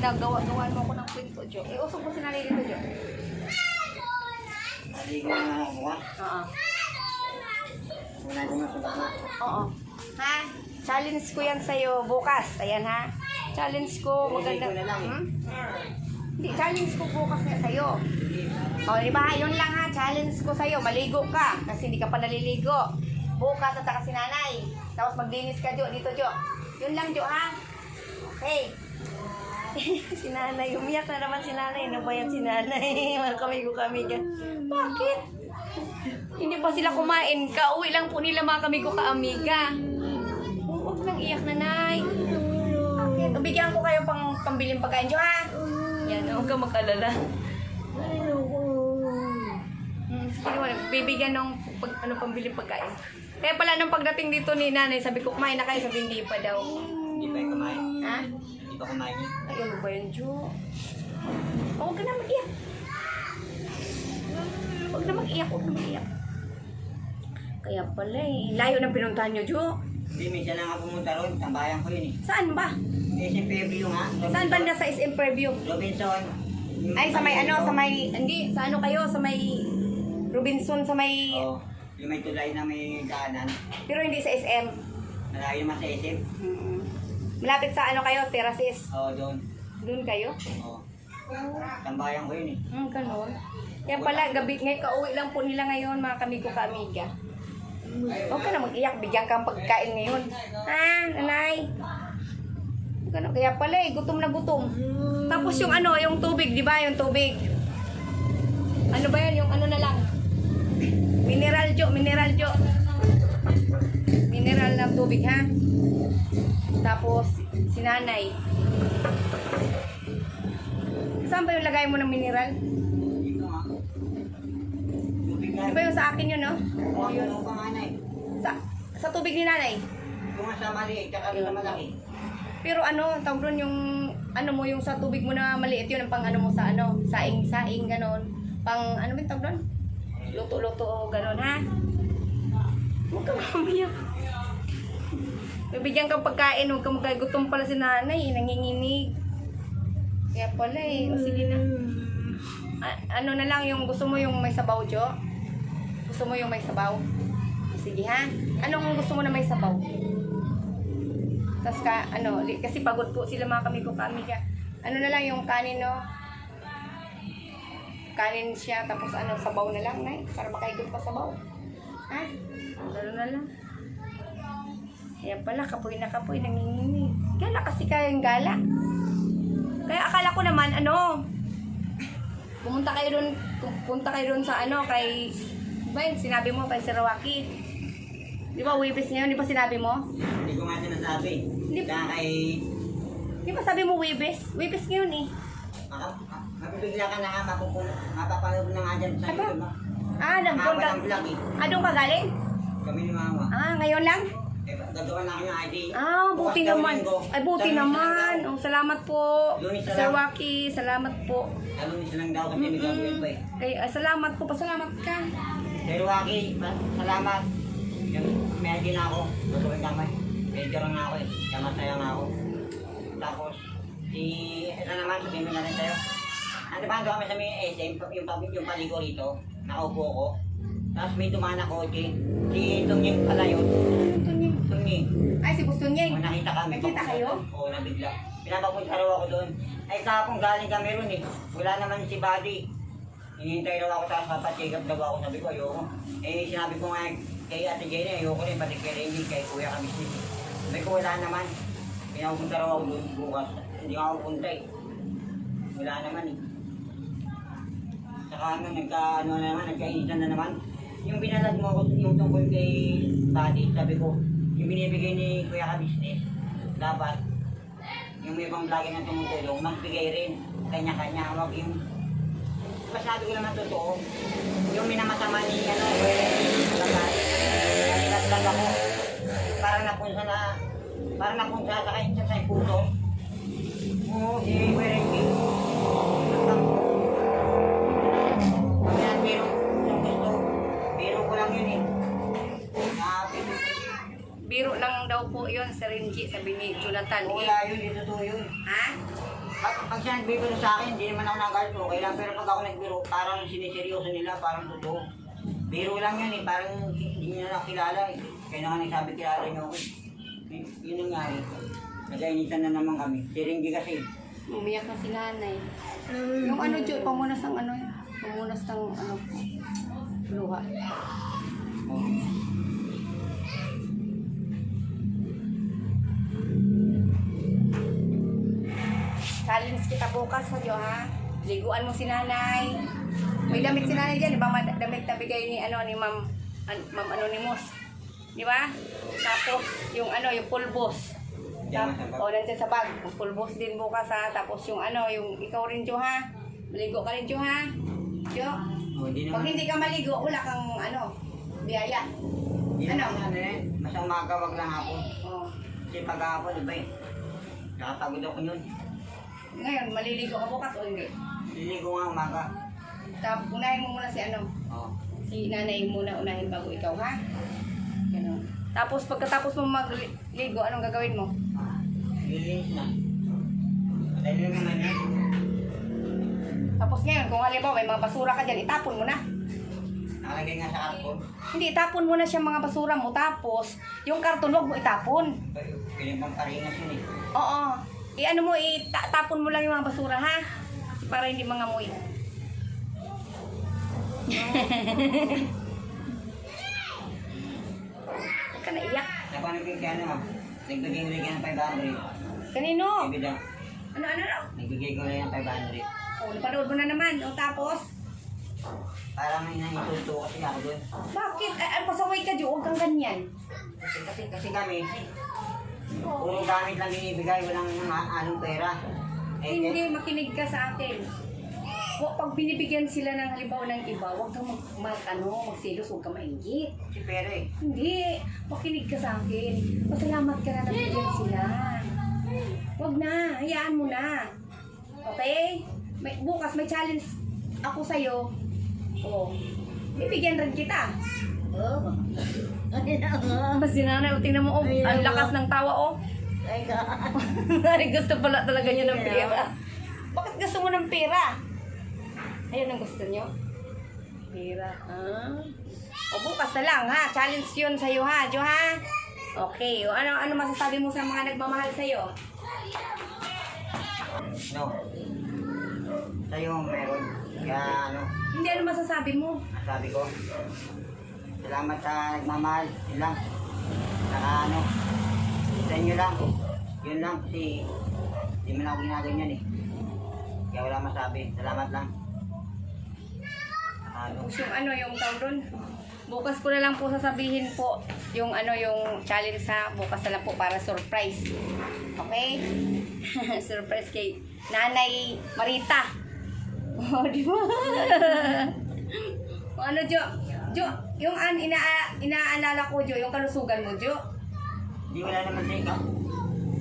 ginagawa-gawa mo ako ng kwento, Jo. Usok mo si nanay dito, Jo. Maligo na ako, ha? Oo. Muna ko na sa na. Oo. Ha? Challenge ko yan sa'yo bukas. Ayan, ha? Challenge ko. Maganda. Maligo na lang, eh. Hindi, challenge ko bukas nga sa'yo. O, di ba? Yun lang, ha? Challenge ko sa'yo. Maligo ka. Kasi hindi ka pa naliligo. Bukas at saka si nanay. Tapos maglinis ka, Jo. Dito, Jo. Yun lang, Jo, ha? Okay. Si nanay. Umiyak na naman si nanay. Nabayad si nanay. Mga kami ka. Bakit? Hindi pa sila kumain. Kauwi lang po nila mga kami ko ka-amiga. Huwag nang iyak, nanay. Bakit? Bigyan ko kayo pang pambiling pagkain, Jo, ha? Yan, huwag ka mag-alala. Sige naman, bibigyan ng pambiling pagkain. Kaya pala nung pagdating dito ni nanay, sabi ko, kumain na kayo, sabi hindi pa daw. Hindi pa yung kumain. Ha? Hindi pa kumain yun. Ay, ano ba yun, Jo? Huwag ka na mag-iyak. Huwag na mag-iyak, huwag na mag-iyak. Kaya pala eh, layo ng pinuntahan nyo, Jo. Hindi, minsan na nga pumunta ron. Tambayan ko yun, eh. Saan ba? SM Preview nga. Saan ba na sa SM Preview? Robinson. Ay, sa may ano, sa may, hindi, sa ano kayo, sa may Robinson, sa may, Oo. Yung may tulay na may daanan. pero hindi sa SM. Malayo naman sa SM. Malapit sa ano kayo, Terraces. Oo, doon. Doon kayo? Oo. Tambayan ko yun, eh. Ganun. Yan pala, gabi, ngayon kauwi lang po nila ngayon, mga kamigo ka-amiga. Huwag ka na mag-iyak, bigyan kang pagkain ngayon. Ha, nanay? Ganun, kaya pala eh, gutom na gutom. Tapos yung ano, yung tubig, di ba? Yung tubig. Ano ba yan? Yung ano na lang? Mineral, Jo, mineral, Jo. Mineral na tubig, ha? Tapos, si nanay. Saan ba yung lagay mo ng mineral? Dito nga. Tubig nga. Di ba yung sa akin yun, no? Oo, yun ang panganay. Sa tubig ni nanay. Yung nga sa maliit, tsaka sa malaki. Pero ano, tawag doon yung, ano mo, yung sa tubig mo na maliit yun, ang pang ano mo sa ano, saing, ganon. Pang, ano ba yung tawag doon? Luto-luto, ganon, ha? Huwag kang umiyak. Bibigyan kang pagkain, huwag kang magkagutom pala si nanay, nanginginig. Kaya pala eh, o sige na. Ano na lang, yung gusto mo yung may sabaw, Jo? Gusto mo yung may sabaw? Sige ha? Anong gusto mo na may sabaw? Tapos ka, ano, kasi pagod po sila mga kami ka. Ano na lang yung kanin, no? Kanin siya, tapos ano, sabaw na lang, nay. Para makaigod pa sabaw. Ha? Gano'n na lang. Kaya pala, kapoy na kapoy, nanginginig. Gala kasi kayang gala. Kaya akala ko naman, ano, punta kayo doon sa ano, kay, ba yun, sinabi mo kay Sir Rocky. Di ba, Wibis ngayon, di ba sinabi mo? Hindi ko nga sinasabi. Kaya kay... Di ba sabi mo Wibis? Wibis ngayon eh. Mapipigla ka na nga, mapapanood na nga dyan sa Aba? YouTube. Nag-vlog ka. ng vlog, eh. Doon ka galing? Kami ni Mama. Ngayon lang? Gagawa na ako ng ID. Buti Bukas daw naman. linggo. Ay, buti Lunes na naman. lang daw. Salamat po. Lunes na Sir lang. Waki, salamat po. Lunes na lang daw kasi may gagawin pa eh. Salamat po. Pasalamat ka. Sir Waki, salamat. May ID na ako. Gagawin kamay. Medyo lang ako eh. Kaya masaya nga ako. Tapos, ito naman, sabihin mo na rin tayo. Ano ba, doon kami sa may SM, yung paligo rito. Nakaupo ko. Tapos may dumaan na kotse. Si Tungying pala yun. Tungying. Ay, si Bustunyeng. Nakita kami. Nakita kayo? Oo, nabigla. Pinapapunta raw ako doon. Ay, kahapon galing kami ron eh. Wala naman si Buddy. Hinihintay raw ako tapos papacheck up daw ako. Sabi ko, ayoko. Eh, sinabi ko nga kay Ate Jenny, ayoko rin. Pati kay Randy, kay Kuya Kamisnis. Sabi ko, wala naman. Pinapapunta raw ako doon bukas. Hindi nga ako punta eh. Wala naman eh. Saka nagkainitan na naman. Yung binalad mo ako, yung tungkol kay Buddy, sabi ko, yung binibigay ni Kuya Kabisnes, dapat, yung may ibang vlogger na tumutulong, magbigay rin, kanya-kanya, wag yung, masabi ko naman totoo, yung minamatama ni, babae, naglag ako, parang napunsa sa kain sa puso, oo, si Kuya Renki, Biro lang daw po yun, Sir Renji, sabi ni Jonathan. Wala yun, dito to yun. Ha? Pag siya nagbibiro sa akin, hindi naman ako nagalit, okay lang. Pero pag ako nagbiro, parang siniseryoso nila, parang totoo. Biro lang yan eh, parang hindi nyo na kilala eh. Kaya na nga nagsabi kilala nyo ako. Yun ang nga eh. Nag-ainitan na naman kami. Siringgi kasi. Umiyak na si nanay. Yung ano, Jo, pamunas ng ano, pamunas ng ano, luha. Oh. Challenge kita bukas sa Jo, ha? Liguan mo si nanay. May damit si nanay dyan, di ba? Damit na bigay ni, ano, ni Ma'am Anonymous. Di ba? Tapos, yung ano, yung pulbos. O, nandiyan sa bag. Yung pulbos din bukas, ha? Tapos yung ano, yung ikaw rin, Jo, ha? Maligo ka rin, Jo, ha? Jo? Oh, hindi Pag naman. hindi ka maligo, wala kang, ano, biyaya. Hindi Ano? naman ano eh. Basta umaga, wag lang ako. Oh. Kasi pag-ahapon, di ba eh. Nakapagod ako yun. Ngayon, maliligo ka bukas o hindi? Liligo nga umaga. Tapos, unahin mo muna si ano, Oo. si nanay muna unahin bago ikaw, ha? Ganun. Tapos, pagkatapos mo magligo, anong gagawin mo? Lilinis na. Dahil yun naman yan. Tapos ngayon, kung halimbawa may mga basura ka dyan, itapon mo na. Nakalagay nga sa karton. Hindi, itapon mo na siya mga basura mo. Tapos, yung karton, huwag mo itapon. Pinipang paringas yun eh. Oo. I-ano mo, itapon mo lang yung mga basura, ha? Kasi para hindi mangamoy. Huwag ka naiyak. Napanagin kaya ano, nagbigay ulit ka ng 500. Kanino? Ibida, Ano? nagbigay ko ulit ng 500. O, napanood mo na naman. O, tapos? Parang may naisulto kasi ako doon. Bakit? Pasaway ka, Jo. Huwag kang ganyan. Kasi kami, puro gamit lang binibigay, walang anong pera. Hindi, makinig ka sa akin. Pag binibigyan sila ng halimbawa ng iba, huwag kang magsilos, huwag kang mainggit. Kasi pera eh. Hindi, makinig ka sa akin. Pasalamat ka na nabigyan sila. Huwag na, hayaan mo na. Okay? Bukas may challenge ako sa'yo. Oh, bibigyan rin kita. Oh. Ano na? Kasi nanay, tingnan mo, oh, ang lakas ng tawa, oh. Ay, God. Ay, gusto pala talaga niya ng pera. Bakit gusto mo ng pera? Ayun ang gusto niyo? Pera, ha? O bukas na lang, ha? Challenge yun sa'yo, ha? Jo, ha? Okay. O ano masasabi mo sa mga nagmamahal sa'yo? No. Sa'yo meron. Kaya ano, Hindi, ano masasabi mo? sabi ko, salamat sa nagmamahal. Yun lang. Saka ano, sa inyo lang. Yun lang kasi hindi man ako ginaganyan eh. Kaya wala masabi. Salamat lang. Saka ano, Tapos yung ano, yung tawag doon? Bukas ko na lang po sasabihin po yung ano, yung challenge sa bukas na lang po para surprise. Okay? Surprise kay Nanay Marita. Oh, di ba? O ano, Jo? Jo, yung inaalala ko, Jo, yung kalusugan mo, Jo. hindi wala naman sa ikaw.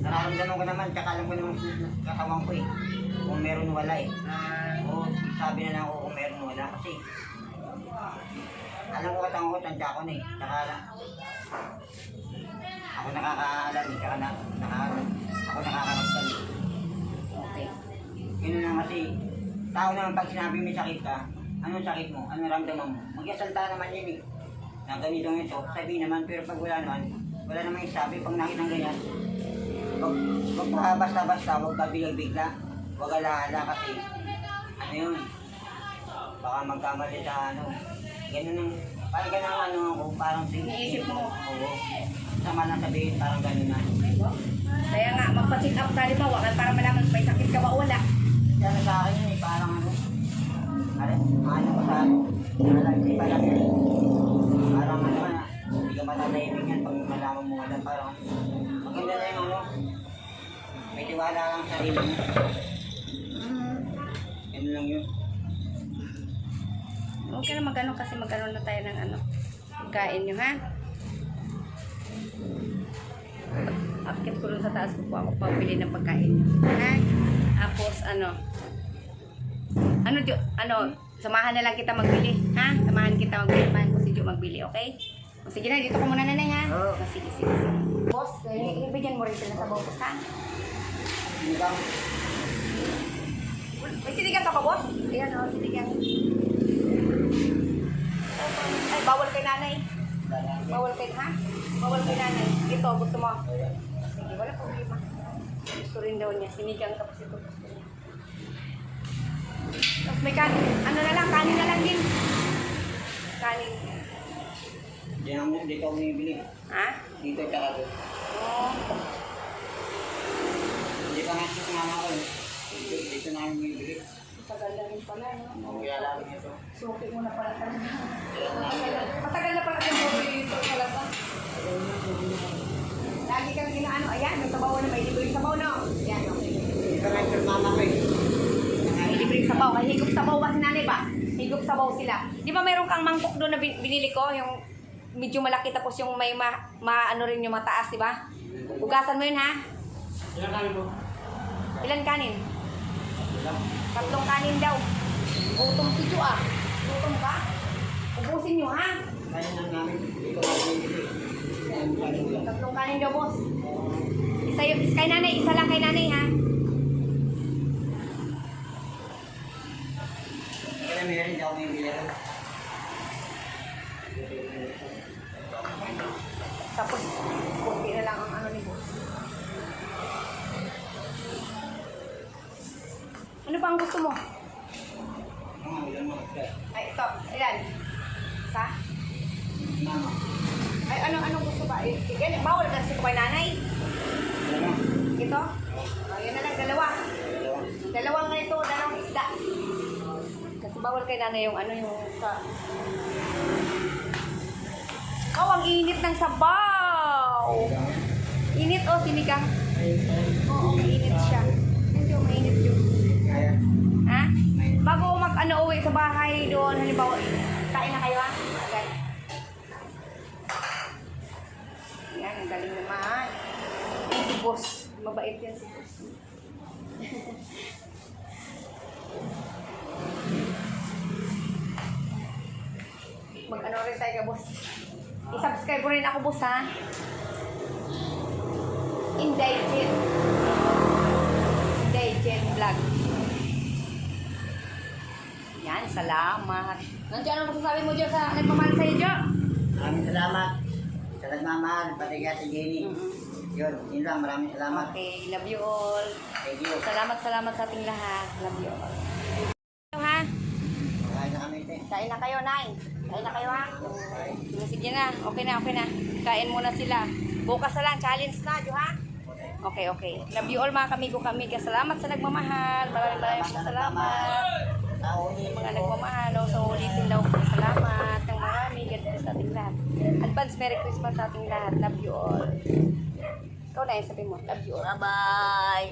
Nararamdaman ko naman, tsaka alam ko naman sa katawan ko eh. Kung meron wala eh. Oo, sabi na lang ako kung meron wala kasi alam ko katangot, tansya ko na eh. Tsaka ako nakakaalam eh. Tsaka ako nakakaramdam eh. Okay. Yun na kasi, tao naman pag sinabi may sakit ka, anong sakit mo? Anong ramdaman mo? Magkasalta naman yun eh. Na ganito ito, sabi naman, pero pag wala naman isabi, pag nakita ng ganyan, wag pa basta-basta, wag ka bigla-bigla, wag alaala kasi, ano yun, baka magkamali sa ano, ganun ang, parang ganun ang ano ako, parang Iniisip mo? Oo. Sama lang sabihin, parang ganun na. Kaya nga, magpa-check up ka, di ba? Wakal para malaman may sakit ka ba o wala. Kaya na sa akin yun eh, parang ano, ano ko sa ano, nalagay pa lang yan. Parang ano na, hindi ka matatahimik yan pag malaman mo wala, parang maganda na yung ano, may tiwala lang sa sarili mo. Yan lang yun. Huwag ka na mag-ano kasi mag-ano na tayo ng ano. Pagkain nyo, ha? Akit ko dun sa taas ko po ako pabili ng pagkain nyo. Ha? Tapos ano, samahan na lang kita magbili. Ha? Samahan kita magbili. Samahan ko si Jo magbili, okay? O sige na, dito ko muna nanay, ha? Oo. O, sige. Boss, ibigyan mo rin sila sa bawang ha? Hindi ba? May sinigang ka pa, boss? Ayan, oh, sinigang. Ay, bawal kay nanay. Bawal kay, ha? Bawal kay nanay. Ito, gusto mo? Sige, wala problema. Gusto rin daw niya. Sinigang tapos ito gusto niya. Tapos may kanin. Ano na lang, kanin na lang din. Kanin. Dito ako bumibili. Ha? Dito tsaka doon. Oo. Hindi pa nga sa mama ko. Dito na ako bumibili. Matagal na rin pala, no? Kaya lang ito. Suki mo na pala talaga. Matagal na pala yung bumili dito talaga. Lagi kang ginaano. Ayan, may sabaw na. May libreng sabaw, no? Ayan, okay. Dito na yung mama ko eh. May libreng sabaw. Ay, higop sabaw ba si nanay ba? Higop sabaw sila. Di ba mayroon kang mangkok doon na binili ko? Yung medyo malaki tapos yung may ano rin yung mataas, di ba? Ugasan mo yun, ha? Ilan kami po? Ilan kanin? Ilan? 3 kanin daw. Gutom si Jo, ah. Gutom ka? Ubusin nyo, ha? Kaya lang namin. Dito ako bumibili. 3 kanin daw, boss. Isa kay nanay, isa lang kay nanay, ha? Kaya meron hindi ako bumibili. Tapos, kunti na lang ang ano ni boss. Ano pa ang gusto mo? Ilan mo? Ay, ito. Ayan. Isa? Mama. Ay, anong gusto ba? Yan, bawal kasi ko kay nanay. Ilan mo? Ito? O, yan na lang, dalawa. Dalawang ganito, dalawang isda. Kasi bawal kay nanay yung ano yung sa... Oh, ang init ng sabaw! Init o, sinigang? Oo, mainit siya. Medyo mainit yun. Kaya. Ha? Bago mag-ano uwi sa bahay doon, halimbawa, kain na kayo ha? Okay. Yan, ang galing naman. Yan si boss. Mabait yan si boss. Mag-ano rin tayo ka, boss. I-subscribe mo rin ako, boss, ha? Indigent. Indigent vlog. Yan, salamat. Nandiyan, ano masasabi mo, Jo, sa nagmamahal sa'yo, Jo? Maraming salamat. Sa nagmamahal, pati kaya si Jenny. Yun, yun lang. Maraming salamat. Okay, love you all. Thank you. Salamat sa ating lahat. Love you all. Ha? Kaya na kami ito. Kain na kayo, Nay. Kain na kayo, ha? Sige na. Okay na, okay na. Kain muna sila. Bukas na lang. Challenge na, Jo, ha? Okay, okay. Love you all, mga kamigo-kamiga. Salamat sa nagmamahal. Maraming salamat. Mga nagmamahal. So, ulitin daw po. Salamat ng marami. God bless sa ating lahat. Advance Merry Christmas sa ating lahat. Love you all. Ikaw na yung sabi mo. Love you all. Bye-bye.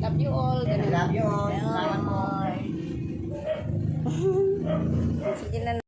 Love you all. Ganun. Love you all. Salamat po. Bye. Sige na.